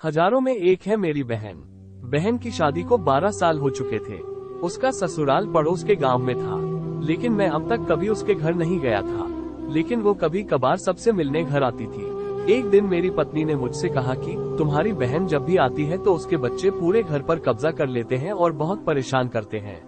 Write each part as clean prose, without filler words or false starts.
हजारों में एक है मेरी बहन। बहन की शादी को 12 साल हो चुके थे। उसका ससुराल पड़ोस के गांव में था, लेकिन मैं अब तक कभी उसके घर नहीं गया था। लेकिन वो कभी कभार सबसे मिलने घर आती थी। एक दिन मेरी पत्नी ने मुझसे कहा कि तुम्हारी बहन जब भी आती है तो उसके बच्चे पूरे घर पर कब्जा कर लेते हैं और बहुत परेशान करते हैं।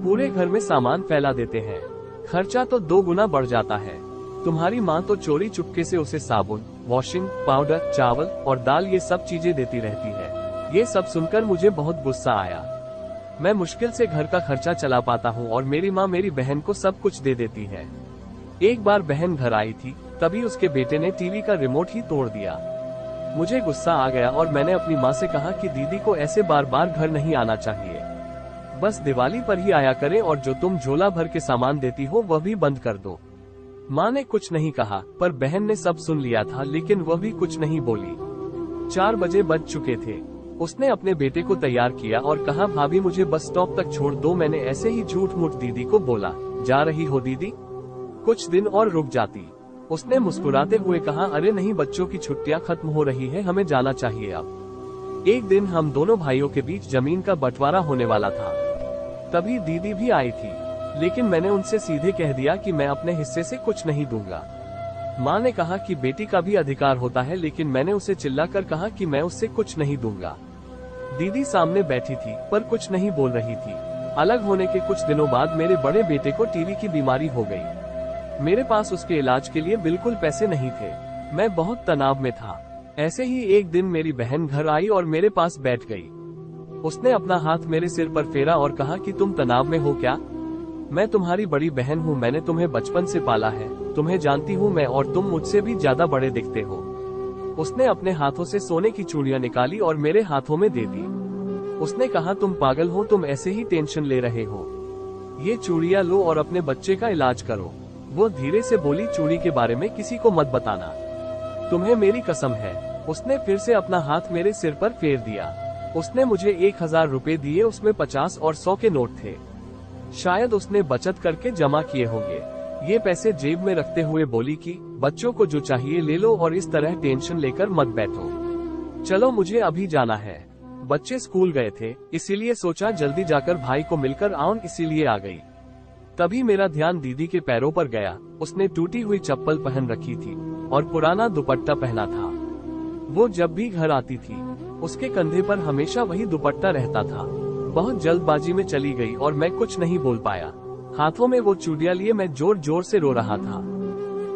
पूरे घर में सामान फैला देते हैं। खर्चा तो 2 गुना बढ़ जाता है। तुम्हारी माँ तो चोरी चुपके से उसे साबुन, वॉशिंग पाउडर, चावल और दाल ये सब चीजें देती रहती है। ये सब सुनकर मुझे बहुत गुस्सा आया। मैं मुश्किल से घर का खर्चा चला पाता हूँ और मेरी माँ मेरी बहन को सब कुछ दे देती है। एक बार बहन घर आई थी, तभी उसके बेटे ने टीवी का रिमोट ही तोड़ दिया। मुझे गुस्सा आ गया और मैंने अपनी माँ से कहा कि दीदी को ऐसे बार बार घर नहीं आना चाहिए, बस दिवाली पर ही आया करे और जो तुम झोला भर के सामान देती हो वह भी बंद कर दो। माँ ने कुछ नहीं कहा, पर बहन ने सब सुन लिया था, लेकिन वह भी कुछ नहीं बोली। 4 बजे बज चुके थे। उसने अपने बेटे को तैयार किया और कहा, भाभी मुझे बस स्टॉप तक छोड़ दो। मैंने ऐसे ही झूठ मूठ दीदी को बोला, जा रही हो दीदी? कुछ दिन और रुक जाती। उसने मुस्कुराते हुए कहा, अरे नहीं, बच्चों की छुट्टियां खत्म हो रही है, हमें जाना चाहिए अब। एक दिन हम दोनों भाइयों के बीच जमीन का बंटवारा होने वाला था। तभी दीदी भी आई थी, लेकिन मैंने उनसे सीधे कह दिया कि मैं अपने हिस्से से कुछ नहीं दूंगा। माँ ने कहा कि बेटी का भी अधिकार होता है, लेकिन मैंने उसे चिल्लाकर कहा कि मैं उससे कुछ नहीं दूंगा। दीदी सामने बैठी थी, पर कुछ नहीं बोल रही थी। अलग होने के कुछ दिनों बाद मेरे बड़े बेटे को टीवी की बीमारी हो गई। मेरे पास उसके इलाज के लिए बिल्कुल पैसे नहीं थे। मैं बहुत तनाव में था। ऐसे ही एक दिन मेरी बहन घर आई और मेरे पास बैठ गई। उसने अपना हाथ मेरे सिर पर फेरा और कहा कि तुम तनाव में हो क्या? मैं तुम्हारी बड़ी बहन हूँ, मैंने तुम्हें बचपन से पाला है, तुम्हें जानती हूँ मैं, और तुम मुझसे भी ज्यादा बड़े दिखते हो। उसने अपने हाथों से सोने की चूड़ियां निकाली और मेरे हाथों में दे दी। उसने कहा, तुम पागल हो, तुम ऐसे ही टेंशन ले रहे हो, ये चूड़ियां लो और अपने बच्चे का इलाज करो। वो धीरे से बोली, चूड़ी के बारे में किसी को मत बताना, तुम्हें मेरी कसम है। उसने फिर से अपना हाथ मेरे सिर पर फेर दिया। उसने मुझे 1000 रुपए दिए, उसमें 50 और 100 के नोट थे। शायद उसने बचत करके जमा किए होंगे। ये पैसे जेब में रखते हुए बोली कि बच्चों को जो चाहिए ले लो और इस तरह टेंशन लेकर मत बैठो। चलो मुझे अभी जाना है। बच्चे स्कूल गए थे, इसीलिए सोचा जल्दी जाकर भाई को मिलकर आऊं, इसीलिए आ गई। तभी मेरा ध्यान दीदी के पैरों पर गया। उसने टूटी हुई चप्पल पहन रखी थी और पुराना दुपट्टा पहना था। वो जब भी घर आती थी, उसके कंधे पर हमेशा वही दुपट्टा रहता था। बहुत जल्दबाजी में चली गई और मैं कुछ नहीं बोल पाया। हाथों में वो चूड़ियां लिए मैं जोर जोर से रो रहा था।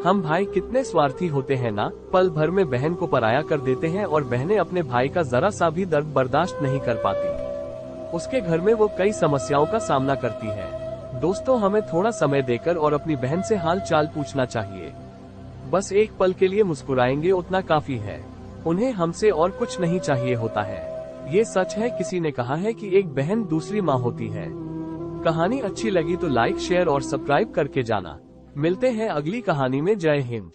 हम भाई कितने स्वार्थी होते हैं ना, पल भर में बहन को पराया कर देते हैं और बहनें अपने भाई का जरा सा भी दर्द बर्दाश्त नहीं कर पाती। उसके घर में वो कई समस्याओं का सामना करती है। दोस्तों, हमें थोड़ा समय देकर और अपनी बहन से हाल चाल पूछना चाहिए। बस एक पल के लिए मुस्कुराएंगे, उतना काफी है। उन्हें हमसे और कुछ नहीं चाहिए होता है। ये सच है। किसी ने कहा है कि एक बहन दूसरी माँ होती है। कहानी अच्छी लगी तो लाइक, शेयर और सब्सक्राइब करके जाना। मिलते हैं अगली कहानी में। जय हिंद।